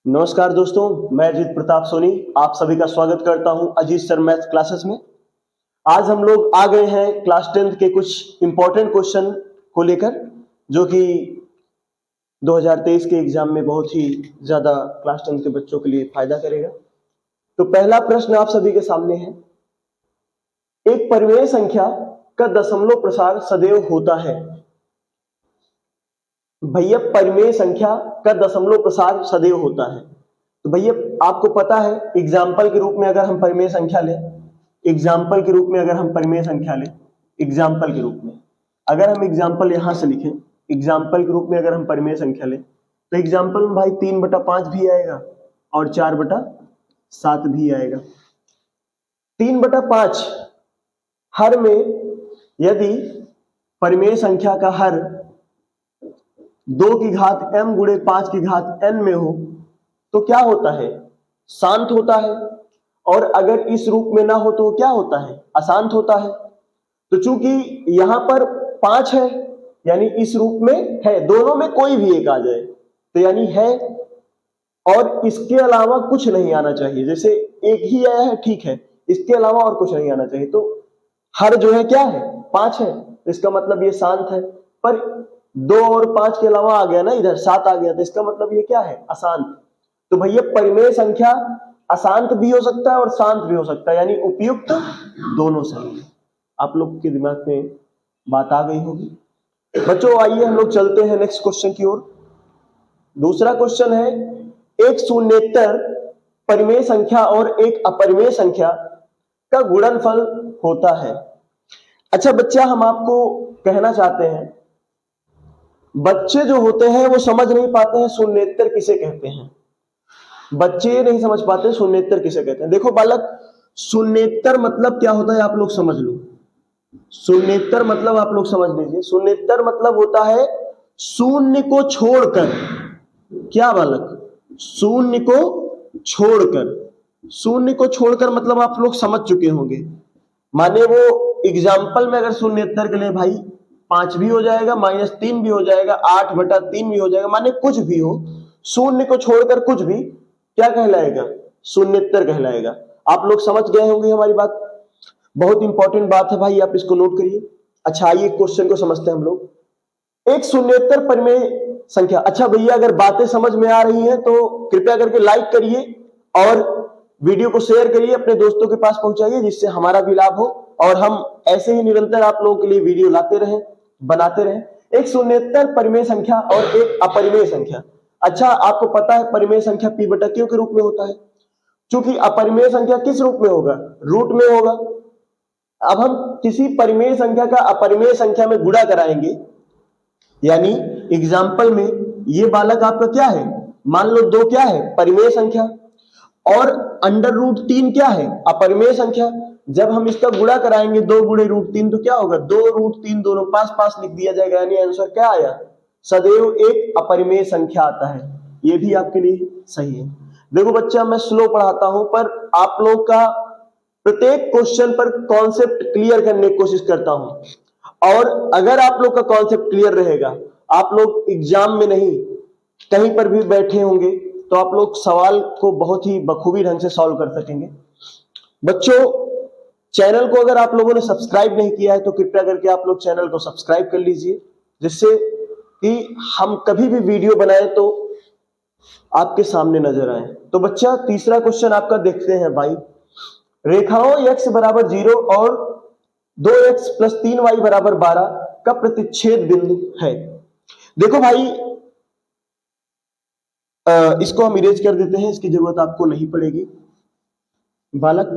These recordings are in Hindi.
नमस्कार दोस्तों, मैं अजीत प्रताप सोनी आप सभी का स्वागत करता हूं अजीत सर मैथ क्लासेस में। आज हम लोग आ गए हैं क्लास 10th के कुछ इंपॉर्टेंट क्वेश्चन को लेकर, जो कि 2023 के एग्जाम में बहुत ही ज्यादा क्लास 10th के बच्चों के लिए फायदा करेगा। तो पहला प्रश्न आप सभी के सामने है, एक परिमेय संख्या का दशमलव प्रसार सदैव होता है। भैया परिमेय संख्या का दशमलव प्रसार सदैव होता है, तो भैया आपको पता है एग्जाम्पल के रूप में अगर हम परिमेय संख्या लें, एग्जाम्पल के रूप में अगर हम परिमेय संख्या लें, एग्जाम्पल के रूप में अगर हम एग्जाम्पल यहां से लिखें, एग्जाम्पल के रूप में अगर हम परिमेय संख्या लें तो एग्जाम्पल में भाई 3/5 भी आएगा और 4/7 भी आएगा। 3/5 हर में यदि परिमेय संख्या का हर 2 की घात m गुणे 5 की घात n में हो तो क्या होता है? शांत होता है। और अगर इस रूप में ना हो तो क्या होता है? अशांत होता है। तो चूंकि यहां पर 5 है यानी इस रूप में है, दोनों में कोई भी एक आ जाए तो यानी है, और इसके अलावा कुछ नहीं आना चाहिए। जैसे एक ही आया है ठीक है, इसके अलावा और कुछ नहीं आना चाहिए। तो हर जो है क्या है? 5 है, तो इसका मतलब ये शांत है। पर 2 और 5 के अलावा आ गया ना, इधर 7 आ गया, तो इसका मतलब ये क्या है? अशांत। तो भैया परिमेय संख्या अशांत भी हो सकता है और शांत भी हो सकता है, यानी उपयुक्त दोनों सही है। आप लोग के दिमाग में बात आ गई होगी। बच्चों आइए हम लोग चलते हैं नेक्स्ट क्वेश्चन की ओर। दूसरा क्वेश्चन है, एक शून्येतर परिमेय संख्या और एक अपरिमेय संख्या का गुणनफल होता है। अच्छा बच्चा, हम आपको कहना चाहते हैं, बच्चे जो होते हैं वो समझ नहीं पाते हैं शून्येतर किसे कहते हैं। बच्चे नहीं समझ पाते शून्येतर किसे कहते हैं। देखो बालक, शून्येतर मतलब क्या होता है आप लोग समझ लो। शून्येतर मतलब आप लोग समझ लीजिए, शून्येतर मतलब होता है शून्य को छोड़कर। क्या बालक? शून्य को छोड़कर। शून्य को छोड़कर मतलब आप लोग समझ चुके होंगे। माने वो एग्जाम्पल में अगर शून्येतर के लिए भाई 5 भी हो जाएगा, -3 भी हो जाएगा, 8/3 भी हो जाएगा, माने कुछ भी हो, शून्य को छोड़कर कुछ भी क्या कहलाएगा? शून्येतर कहलाएगा। आप लोग समझ गए होंगे हमारी बात। बहुत इंपॉर्टेंट बात है भाई, आप इसको नोट करिए। अच्छा आइए क्वेश्चन को समझते हैं हम लोग। एक शून्येतर परिमेय संख्या। अच्छा भैया, अगर बातें समझ में आ रही हैं तो कृपया करके लाइक करिए और वीडियो को शेयर करिए, अपने दोस्तों के पास पहुंचाइए, जिससे हमारा भी लाभ हो और हम ऐसे ही निरंतर आप लोगों के लिए वीडियो लाते रहें, बनाते रहें। एक शून्येतर परिमेय संख्या और एक अपरिमेय संख्या। अच्छा आपको पता है परिमेय संख्या p/q के रूप में होता है, क्योंकि अपरिमेय संख्या किस रूप में होगा? रूट में होगा। अब हम किसी परिमेय संख्या का अपरिमेय संख्या में गुणा कराएंगे, यानी एग्जाम्पल में ये बालक आपका क्या है? मान लो 2 क्या है? परिमेय संख्या, और √3 क्या है? अपरिमेय संख्या। जब हम इसका गुणा कराएंगे 2 गुणे √3 तो क्या होगा? 2√3 दोनों पास लिख दिया जाएगा, यानी आंसर क्या आया? सदैव एक अपरिमेय संख्या आता है। ये भी आपके लिए सही है। देखो बच्चा, मैं स्लो पढ़ाता हूं पर आप लोग का प्रत्येक क्वेश्चन पर कॉन्सेप्ट क्लियर करने की कोशिश करता हूं, और अगर आप लोग का कॉन्सेप्ट क्लियर रहेगा, आप लोग एग्जाम में नहीं कहीं पर भी बैठे होंगे तो आप लोग सवाल को बहुत ही बखूबी ढंग से सॉल्व कर सकेंगे। बच्चों, चैनल को अगर आप लोगों ने सब्सक्राइब नहीं किया है तो कृपया करके आप लोग चैनल को सब्सक्राइब कर लीजिए, जिससे कि हम कभी भी वीडियो बनाए तो आपके सामने नजर आए। तो बच्चा, तीसरा क्वेश्चन आपका देखते हैं भाई। रेखाओं x = 0 और 2x + 3y = 12 का प्रतिच्छेद बिंदु है। देखो भाई, इसको हम इरेज कर देते हैं, इसकी जरूरत आपको नहीं पड़ेगी। बालक,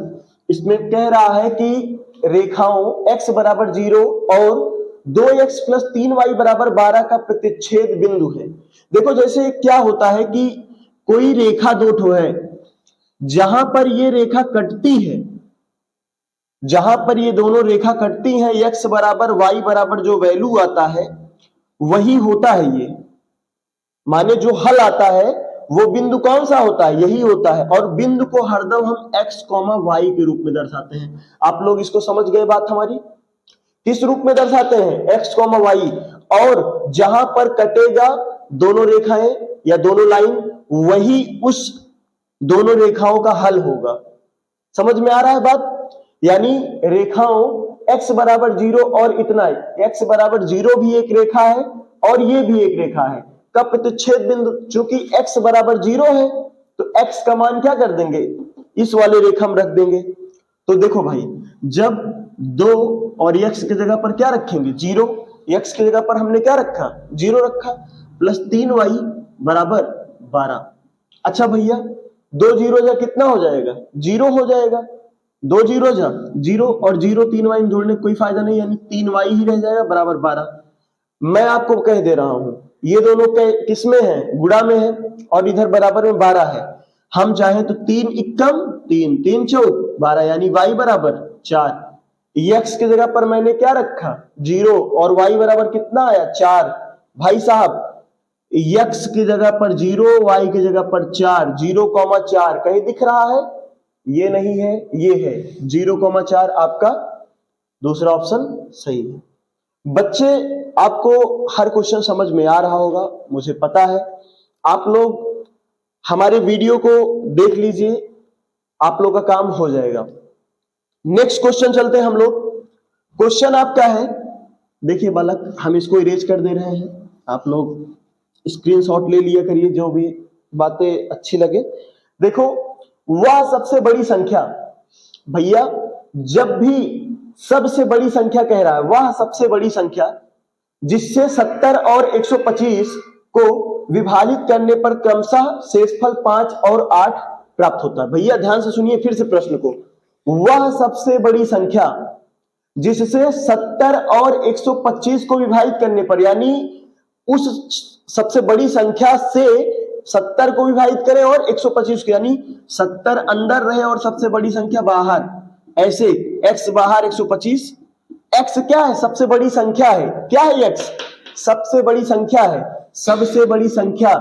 इसमें कह रहा है कि रेखाओं x = 0 और 2x + 3y = 12 का प्रतिच्छेद बिंदु है। देखो जैसे क्या होता है कि कोई रेखा 2 ठो है, जहां पर ये रेखा कटती है, जहां पर ये दोनों रेखा कटती हैं, x = y = जो वैल्यू आता है वही होता है ये। माने जो हल आता है वो बिंदु कौन सा होता है? यही होता है। और बिंदु को हरदम हम x, y के रूप में दर्शाते हैं। आप लोग इसको समझ गए बात हमारी? किस रूप में दर्शाते हैं? x, y। और जहां पर कटेगा दोनों रेखाएं या दोनों लाइन, वही उस दोनों रेखाओं का हल होगा। समझ में आ रहा है बात? यानी रेखाओं x बराबर 0 और इतना, x बराबर 0 भी एक रेखा है और ये भी एक रेखा है। कब प्रतिच्छेद बिंदु, चूंकि x बराबर 0 है तो x का मान क्या कर देंगे, इस वाले रेखा में रख देंगे। तो देखो भाई, जब 2 और x की जगह पर क्या रखेंगे 0, x की जगह पर हमने क्या रखा 0 रखा, प्लस 3y बराबर 12। अच्छा भैया, 2 जीरो जा कितना हो जाएगा 0 हो जाएगा, 2 जीरो जा 0 और 0 3y में जोड़ने कोई फायदा नहीं, यानी 3y ही रह जाएगा बराबर 12। मैं आपको कह दे रहा हूं ये दोनों किसमें है, गुणा में है और इधर बराबर में 12 है। हम चाहें तो 3 इक्कम 3, 3 चौक 12, यानी y बराबर 4। x की जगह पर मैंने क्या रखा 0 और y बराबर कितना आया 4। भाई साहब, x की जगह पर 0, y की जगह पर 4, 0,4 कहीं दिख रहा है? ये नहीं है, ये है 0,4। आपका दूसरा ऑप्शन सही है। बच्चे, आपको हर क्वेश्चन समझ में आ रहा होगा, मुझे पता है। आप लोग हमारे वीडियो को देख लीजिए, आप लोग का काम हो जाएगा। नेक्स्ट क्वेश्चन चलते हैं हम लोग। क्वेश्चन आपका है, देखिए बालक, हम इसको इरेज कर दे रहे हैं, आप लोग स्क्रीनशॉट ले लिया करिए जो भी बातें अच्छी लगे। देखो, वह सबसे बड़ी संख्या, भैया जब भी सबसे बड़ी संख्या कह रहा है, वह सबसे बड़ी संख्या जिससे 70 और 125 को विभाजित करने पर क्रमशः शेषफल 5 और 8 प्राप्त होता है। भैया ध्यान से सुनिए फिर से प्रश्न को, वह सबसे बड़ी संख्या जिससे 70 और 125 को विभाजित करने पर, यानी उस सबसे बड़ी संख्या से 70 को विभाजित करें और 125 को, यानी 70 अंदर रहे और सबसे बड़ी संख्या बाहर, ऐसे x बाहर 125। x क्या है, सबसे बड़ी संख्या है। क्या है x, सबसे बड़ी संख्या है। सबसे बड़ी संख्या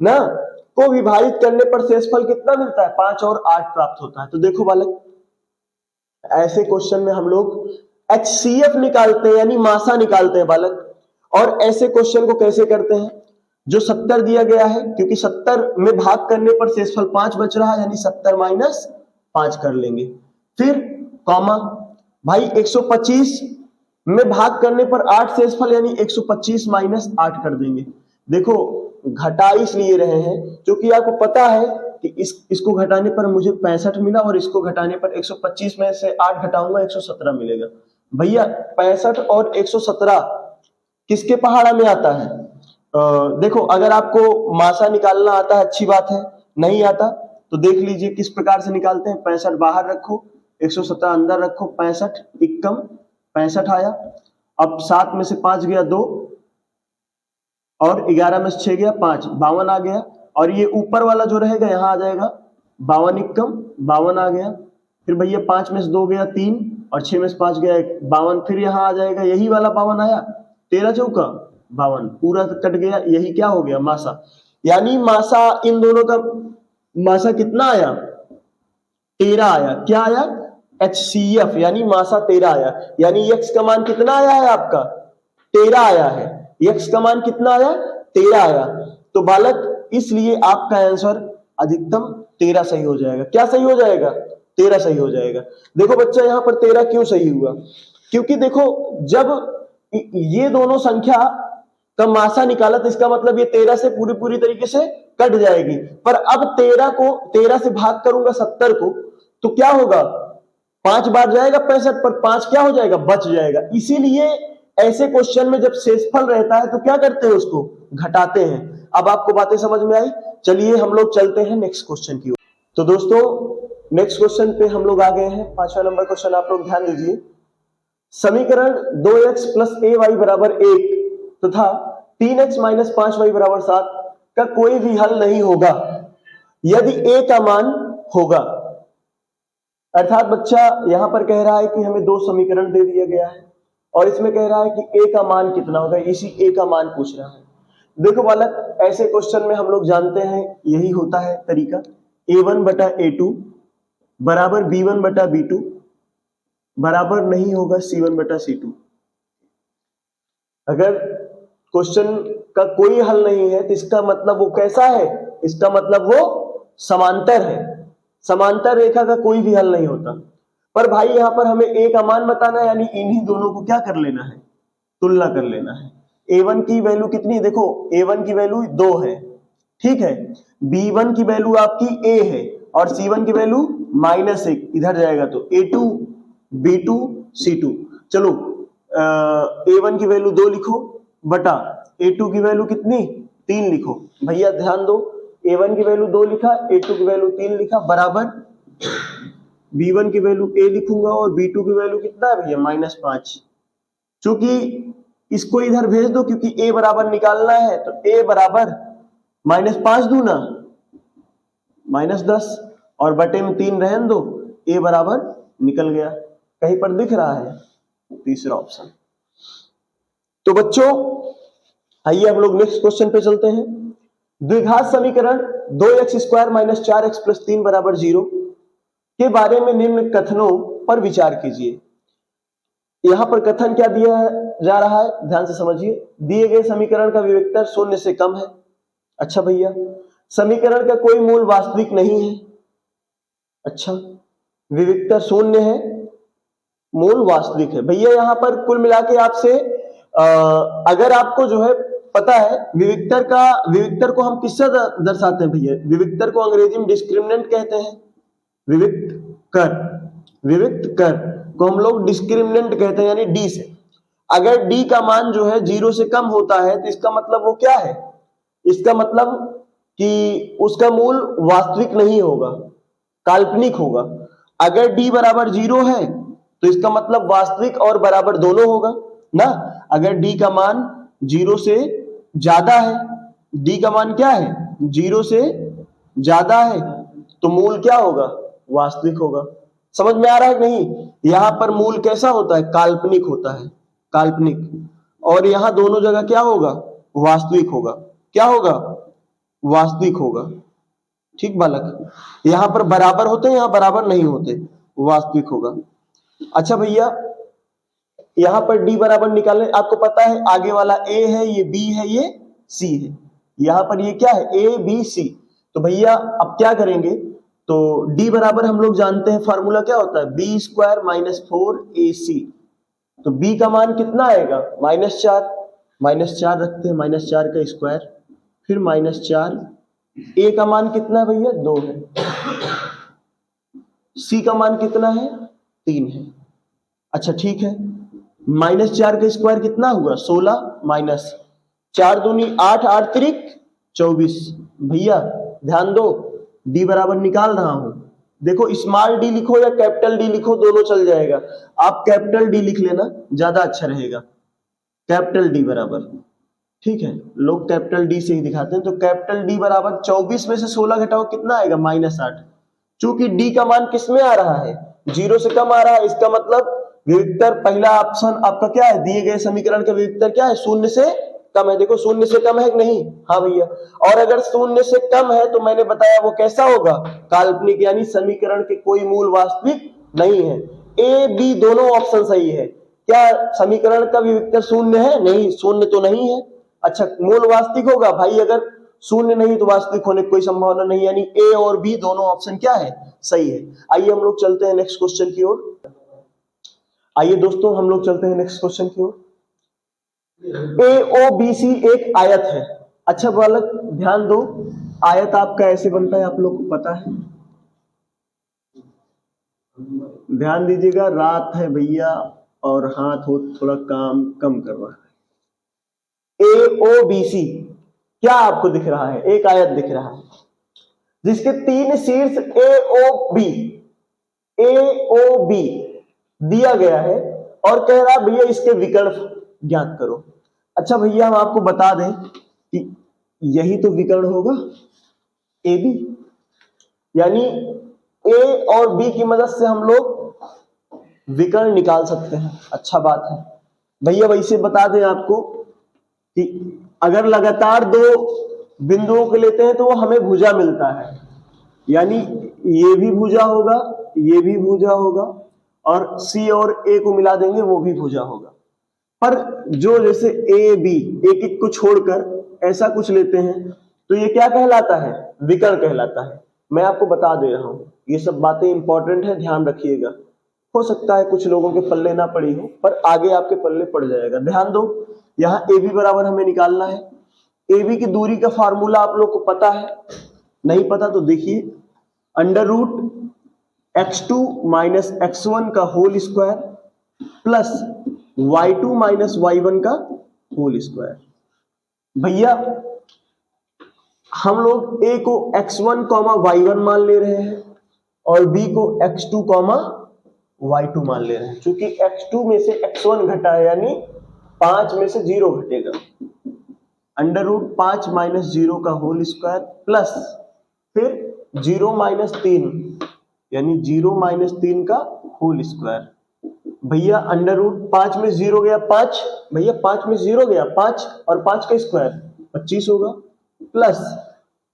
ना को विभाजित करने पर शेषफल कितना मिलता है 5 और 8 प्राप्त होता है। तो देखो बालक, ऐसे क्वेश्चन में हम लोग HCF निकालते हैं, यानी मासा निकालते हैं बालक। और ऐसे क्वेश्चन को कैसे करते हैं, जो 70 दिया गया है, क्योंकि 70 में भाग करने पर शेषफल 5 बच रहा है, यानी 70 माइनस 5 कर लेंगे। फिर कॉमा, भाई 125 में भाग करने पर 8 शेषफल, यानी 125 माइनस 8 कर देंगे। देखो, घटा इसलिए रहे हैं क्योंकि आपको पता है कि इसको घटाने पर मुझे 65 मिला और इसको घटाने पर 125 में से 8 घटाऊंगा 117 मिलेगा। भैया 65 और 117 किसके पहाड़ा में आता है? देखो, अगर आपको मासा निकालना आता है अच्छी बात है, नहीं आता तो देख लीजिए किस प्रकार से निकालते हैं। 65 बाहर रखो, 117 अंदर रखो, 65 इक्कम 65 आया। अब 7 में से 5 गया 2 और 11 में से 6 गया 5, 52 आ गया। और ये ऊपर वाला जो रहेगा यहाँ आ जाएगा 52 इक्कम 52 आ गया। फिर भैया 5 में से 2 गया 3 और 6 में से 5 गया 52, फिर यहाँ आ जाएगा यही वाला 52 आया, 13 चौका 52 पूरा कट गया, यही क्या हो गया मासा। यानी मासा, इन दोनों का मासा कितना आया 13 आया। क्या आया? HCF, यानी मासा 13 आया। यानी x का मान कितना आया है आपका 13 आया है। x का मान कितना आया 13 आया। तो बालक, इसलिए आपका आंसर अधिकतम 13 सही हो जाएगा। क्या सही हो जाएगा? 13 सही हो जाएगा। देखो बच्चा, यहां पर 13 क्यों सही हुआ? क्योंकि देखो, जब ये दोनों संख्या का मासा निकाला तो इसका मतलब ये 13 से पूरी तरीके से कट जाएगी। पर अब 13 को 13 से भाग करूंगा 70 को, तो क्या होगा 5 बार जाएगा 65 पर, 5 क्या हो जाएगा बच जाएगा। इसीलिए ऐसे क्वेश्चन में जब शेषफल रहता है तो क्या करते हैं, उसको घटाते हैं। अब आपको बातें समझ में आई? चलिए हम लोग चलते हैं नेक्स्ट क्वेश्चन की ओर। तो दोस्तों, नेक्स्ट क्वेश्चन पे हम लोग आ गए हैं। 5वां नंबर क्वेश्चन, आप लोग ध्यान दीजिए। समीकरण 2x प्लस ay बराबर 1 तथा 3x माइनस 5y बराबर 7 का कोई भी हल नहीं होगा यदि a का मान होगा। अर्थात बच्चा यहां पर कह रहा है कि हमें 2 समीकरण दे दिया गया है और इसमें कह रहा है कि a का मान कितना होगा, इसी a का मान पूछ रहा है। देखो बालक, ऐसे क्वेश्चन में हम लोग जानते हैं यही होता है तरीका, a1 बटा a2 बराबर b1 बटा b2 बराबर नहीं होगा c1 बटा c2। अगर क्वेश्चन का कोई हल नहीं है तो इसका मतलब वो कैसा है, इसका मतलब वो समांतर है। समांतर रेखा का कोई भी हल नहीं होता। पर भाई यहां पर हमें a का मान बताना है, यानी इन्हीं दोनों को क्या कर लेना है, तुलना कर लेना है। a1 की वैल्यू कितनी, देखो a1 की वैल्यू 2 है, ठीक है। b1 की वैल्यू आपकी a है और c1 की वैल्यू -1, इधर जाएगा तो a2 b2 c2। चलो a1 की वैल्यू 2 लिखो बटा a2 की वैल्यू कितनी 3 लिखो। भैया ध्यान दो, a1 की वैल्यू 2 लिखा, a2 की वैल्यू 3 लिखा, बराबर b1 की वैल्यू a लिखूंगा और b2 की वैल्यू कितना है भैया -5। चूंकि इसको इधर भेज दो क्योंकि a बराबर निकालना है, तो a बराबर -5 दूना -10 और बटे में 3 रहने दो, a बराबर निकल गया। कहीं पर दिख रहा है तीसरा ऑप्शन। तो बच्चों आइए हम लोग नेक्स्ट क्वेश्चन पे चलते हैं। द्विघात समीकरण 2x² - 4x + 3 = 0 के बारे में निम्न कथनों पर विचार कीजिए। यहां पर कथन क्या दिया जा रहा है, ध्यान से समझिए। दिए गए समीकरण का विविक्तर 0 से कम है। अच्छा भैया, समीकरण का कोई मूल वास्तविक नहीं है। अच्छा, विविक्तर 0 है, मूल वास्तविक है। भैया यहां पर कुल मिला के आपसे अगर आपको जो है पता है विविक्तर को हम किससे दर्शाते हैं भैया, विविक्तर को अंग्रेजी में डिस्क्रिमिनेंट कहते हैं। विविक्त कर को हम लोग डिस्क्रिमिनेंट कहते हैं, यानी डी से। अगर डी का मान जो है 0 से कम होता है तो इसका मतलब वो क्या है, इसका मतलब कि उसका मूल वास्तविक नहीं होगा, काल्पनिक होगा। अगर डी बराबर 0 है तो इसका मतलब वास्तविक और बराबर दोनों होगा ना। अगर डी का मान 0 से ज्यादा है, डी का मान क्या है 0 से ज्यादा है, तो मूल क्या होगा, वास्तविक होगा। समझ में आ रहा है कि नहीं? यहां पर मूल कैसा होता है, काल्पनिक होता है, काल्पनिक। और यहां दोनों जगह क्या होगा, वास्तविक होगा। क्या होगा, वास्तविक होगा। ठीक बालक, यहां पर बराबर होते हैं, यहां बराबर नहीं होते, वास्तविक होगा। अच्छा भैया, यहां पर डी बराबर निकालने, आपको पता है आगे वाला ए है, ये बी है, ये सी है। यहां पर ये क्या है, ए बी सी। तो भैया अब क्या करेंगे, तो डी बराबर हम लोग जानते हैं फॉर्मूला क्या होता है, बी स्क्वायर -4ac। तो बी का मान कितना आएगा, -4, -4 रखते हैं, -4 का स्क्वायर, फिर -4। ए का मान कितना है भैया, 2 है। सी का मान कितना है, 3 है। अच्छा ठीक है, -4 का स्क्वायर कितना हुआ, 16, माइनस 4 दूनी 8, 8 त्रिक 24। भैया ध्यान दो, डी बराबर निकाल रहा हूं। देखो स्मॉल डी लिखो या कैपिटल डी लिखो, दोनों चल जाएगा। आप कैपिटल डी लिख लेना, ज्यादा अच्छा रहेगा। कैपिटल डी बराबर, ठीक है, लोग कैपिटल डी से ही दिखाते हैं। तो कैपिटल डी बराबर 24 में से 16 घटाओ, कितना आएगा, -8। चूंकि डी का मान किस में आ रहा है, 0 से कम आ रहा है, इसका मतलब विविक्तर, पहला ऑप्शन आपका क्या है, दिए गए समीकरण का विविक्तर क्या है, 0 से कम है। देखो 0 से कम है कि नहीं, हाँ भैया। और अगर 0 से कम है तो मैंने बताया वो कैसा होगा, काल्पनिक, यानी समीकरण के कोई मूल वास्तविक नहीं है। ए बी दोनों ऑप्शन सही है। क्या समीकरण का विविक्तर 0 है, नहीं, 0 तो नहीं है। अच्छा, मूल वास्तविक होगा भाई, अगर 0 नहीं तो वास्तविक होने की कोई संभावना नहीं, यानी ए और बी दोनों ऑप्शन क्या है, सही है। आइए हम लोग चलते हैं नेक्स्ट क्वेश्चन की ओर। आइए दोस्तों हम लोग चलते हैं नेक्स्ट क्वेश्चन की ओर। AOBC एक आयत है। अच्छा बालक ध्यान दो, आयत आपका ऐसे बनता है, आप लोग को पता है, ध्यान दीजिएगा। रात है भैया और हाथ हो थोड़ा काम कम कर रहा है। AOBC क्या आपको दिख रहा है, एक आयत दिख रहा है जिसके 3 शीर्ष AOB दिया गया है और कह रहा भैया इसके विकर्ण ज्ञात करो। अच्छा भैया हम आपको बता दें कि यही तो विकर्ण होगा AB, यानी A और B की मदद से हम लोग विकर्ण निकाल सकते हैं। अच्छा बात है भैया। वैसे बता दें आपको कि अगर लगातार 2 बिंदुओं को लेते हैं तो वो हमें भुजा मिलता है, यानी ये भी भुजा होगा, ये भी भुजा होगा, और C और A को मिला देंगे वो भी भुजा होगा। पर जो जैसे A B एक एक को छोड़कर ऐसा कुछ लेते हैं तो ये क्या कहलाता है? विकर्ण कहलाता है। मैं आपको बता दे रहा हूं, ये सब बातें इंपॉर्टेंट है, ध्यान रखिएगा। हो सकता है कुछ लोगों के पल्ले ना पड़ी हो, पर आगे आपके पल्ले पड़ जाएगा। ध्यान दो, यहाँ ए बी बराबर हमें निकालना है। ए बी की दूरी का फार्मूला आप लोग को पता है, नहीं पता तो देखिए, under root x2 minus x1 का whole square plus y2 minus y1 का होल स्क्वायर। भैया हम लोग a को x1 y1 मान ले रहे हैं और b को x2 y2 मान ले रहे हैं। क्योंकि x2 में से x1 घटा है, यानी 5 में से 0 घटेगा। अंडर रूट 5 माइनस 0 का होल स्क्वायर प्लस फिर 0 माइनस 3, यानी 0 माइनस 3 का होल स्क्वायर। भैया अंडर रूट 5 में 0 गया 5, भैया 5 में 0 गया 5 और 5 का स्क्वायर 25 होगा, प्लस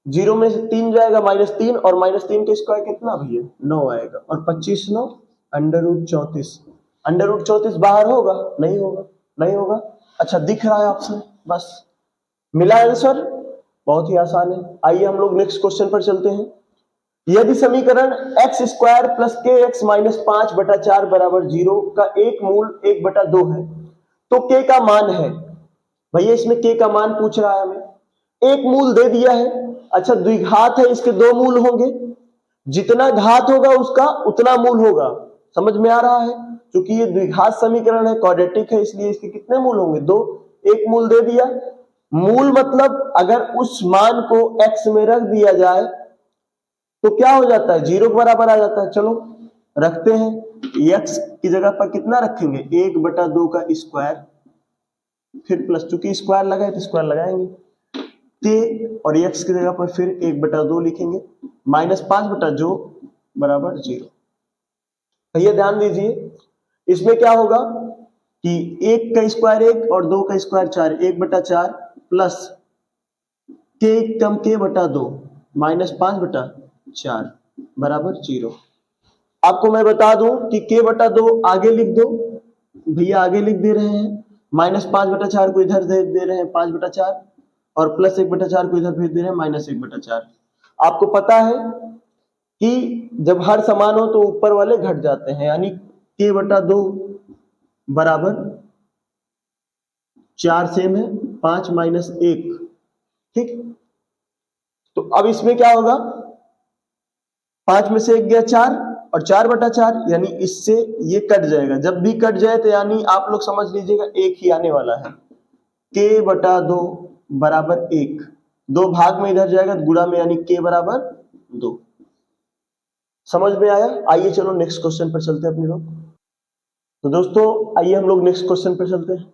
0 में से 3 जाएगा -3 और -3 का स्क्वायर कितना भैया 9 आएगा, और 25 9 अंडर रूट 34। अंडर रूट 34 बाहर होगा? नहीं होगा, नहीं होगा। अच्छा दिख रहा है ऑप्शन, बस मिला आंसर। बहुत ही आसान है। आइए हम लोग नेक्स्ट क्वेश्चन पर चलते हैं। यदि समीकरण x स्क्वायर प्लस के एक्स माइनस 5/4 बराबर 0 का एक मूल 1/2 है तो k का मान है। भैया इसमें k का मान पूछ रहा है हमें, एक मूल दे दिया है। अच्छा द्विघात है, इसके 2 मूल होंगे, जितना घात होगा उसका उतना मूल होगा। समझ में आ रहा है? क्योंकि ये द्विघात समीकरण है, क्वाड्रेटिक है, इसलिए इसके कितने मूल होंगे? 2। एक मूल दे दिया। मूल मतलब अगर उस मान को x में रख दिया जाए तो क्या हो जाता है? 0 के बराबर आ जाता है। चलो रखते हैं, x की जगह पर कितना रखेंगे? 1/2 का स्क्वायर, फिर प्लस, चूंकि स्क्वायर लगा है तो स्क्वायर लगाएंगे, k और x की जगह पर फिर 1/2 लिखेंगे, -5/2 बराबर 0। भैया ध्यान दीजिए, इसमें क्या होगा कि 1 का स्क्वायर 1 और 2 का स्क्वायर 4, 1/4 प्लस k कम k/2 -5/4 बराबर 0। आपको मैं बता दूं कि k/2 आगे लिख दो, भैया आगे लिख दे रहे हैं, -5/4 को इधर दे रहे हैं 5/4 और प्लस 1/4 को इधर भेज दे रहे हैं -1/4। आपको पता है कि जब हर समान हो तो ऊपर वाले घट जाते हैं, यानी k/2 बराबर 4 सेम है, 5 माइनस 1, ठीक। तो अब इसमें क्या होगा? 5 में से 1 गया 4 और 4/4, यानी इससे ये कट जाएगा। जब भी कट जाए तो यानी आप लोग समझ लीजिएगा 1 ही आने वाला है। k/2 बराबर 1, 2 भाग में इधर जाएगा गुणा में, यानी k बराबर 2। समझ में आया? आइए चलो नेक्स्ट क्वेश्चन पर चलते हैं अपने लोग। तो दोस्तों आइए हम लोग नेक्स्ट क्वेश्चन पर चलते हैं।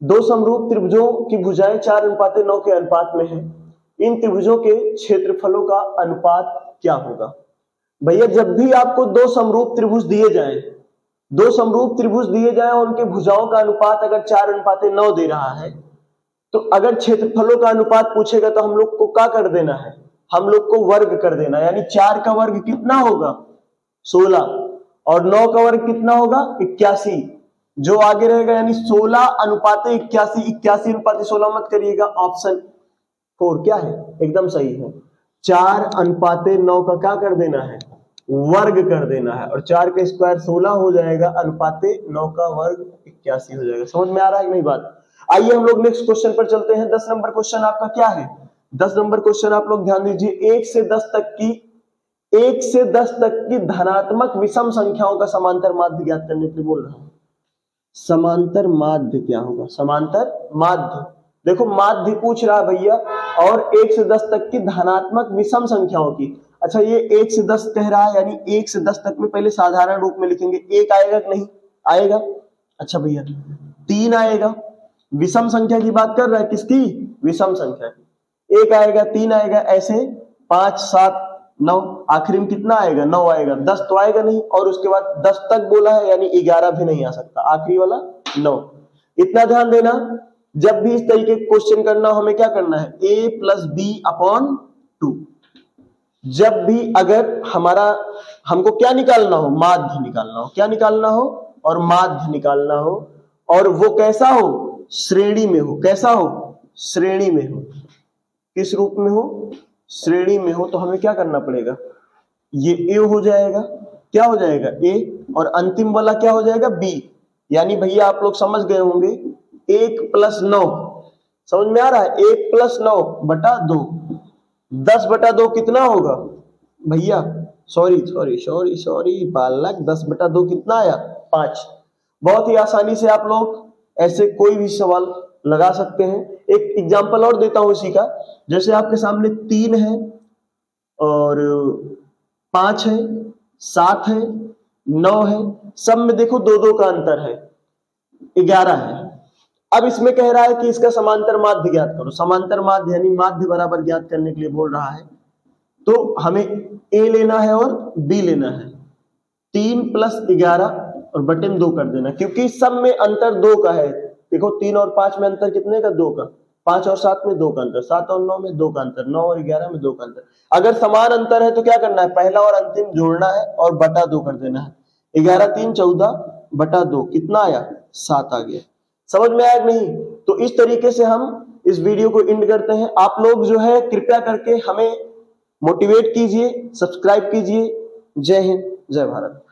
दो समरूप त्रिभुजों की भुजाएं 4:9 के अनुपात में है। इन त्रिभुजों के क्षेत्रफलों का अनुपात क्या होगा? भैया जब भी आपको दो समरूप त्रिभुज दिए जाए और उनके भुजाओं का अनुपात अगर 4:9 दे रहा है, तो अगर क्षेत्रफलों का अनुपात पूछेगा तो हम लोग को क्या कर देना है? हम लोग को वर्ग कर देना, यानी 4 का वर्ग कितना होगा? 16, और 9 का वर्ग कितना होगा? 81। जो आगे रहेगा यानी 16:81, 81:16 मत करिएगा, ऑप्शन 4 क्या है? एकदम सही है। 4:9 का क्या कर देना है? वर्ग कर देना है, और 4 का स्क्वायर 16 हो जाएगा, अनुपाते 9 का वर्ग 81 हो जाएगा। समझ में आ रहा है कि नहीं बात? आइए हम लोग नेक्स्ट क्वेश्चन पर चलते हैं। 10 नंबर क्वेश्चन आपका क्या है? 10 नंबर क्वेश्चन आप लोग ध्यान दीजिए। 1 से 10 तक की धनात्मक विषम संख्याओं का समांतर माध्य ज्ञात करने के लिए बोल रहा हूं। समांतर माध्य क्या होगा? समांतर माध्य, देखो माध्य पूछ रहा है भैया, और 1 से 10 तक की धनात्मक विषम संख्याओं की। अच्छा ये 1 से 10 कह रहा है, यानी 1 से 10 तक में पहले साधारण रूप में लिखेंगे। 1 आएगा कि नहीं आएगा? अच्छा भैया 3 आएगा। विषम संख्या की बात कर रहा है, किसकी? विषम संख्या की। 1 आएगा, 3 आएगा, ऐसे 5 7 9, आखिरी में कितना आएगा? 9 आएगा। 10 तो आएगा नहीं, और उसके बाद 10 तक बोला है, यानी 11 भी नहीं आ सकता, आखिरी वाला 9। इतना ध्यान देना, जब भी इस तरीके का क्वेश्चन करना हो हमें क्या करना है? a + b/2। जब भी अगर हमको क्या निकालना हो? माध्य निकालना हो। क्या निकालना हो? और माध्य निकालना हो, और वो कैसा हो? श्रेणी में हो। कैसा हो? श्रेणी में हो। किस रूप में हो, श्रेणी में हो, तो हमें क्या करना पड़ेगा, ये ए हो जाएगा, क्या हो जाएगा ए, और अंतिम वाला क्या हो जाएगा बी। यानी भैया आप लोग समझ गए होंगे 1+9, समझ में आ रहा है, 1+9/2, 10/2 कितना होगा भैया, सॉरी बालक, 10/2 कितना आया 5। बहुत ही आसानी से आप लोग ऐसे कोई भी सवाल लगा सकते हैं। एक एग्जांपल और देता हूं इसी का, जैसे आपके सामने 3 है और 5 है, 7 है, 9 है, सब में देखो 2-2 का अंतर है, 11 है। अब इसमें कह रहा है कि इसका समांतर माध्य ज्ञात करो। समांतर माध्य यानी माध्य बराबर ज्ञात करने के लिए बोल रहा है, तो हमें ए लेना है और बी लेना है। 3 + 11 और बटे में 2 कर देना, क्योंकि सब में अंतर 2 का है। देखो 3 और 5 में अंतर कितने का, 2 का। 5 और 7 में 2 का अंतर, 7 और 9 में 2 का अंतर, 9 और 11 में 2 का अंतर। अगर समान अंतर है तो क्या करना है, पहला और अंतिम जोड़ना है और बटा 2 कर देना है। 11 3 14/2 कितना आया, 7 आ गया। समझ में आया नहीं? तो इस तरीके से हम इस वीडियो को एंड करते हैं। आप लोग जो है कृपया करके हमें मोटिवेट कीजिए, सब्सक्राइब कीजिए। जय हिंद, जय भारत।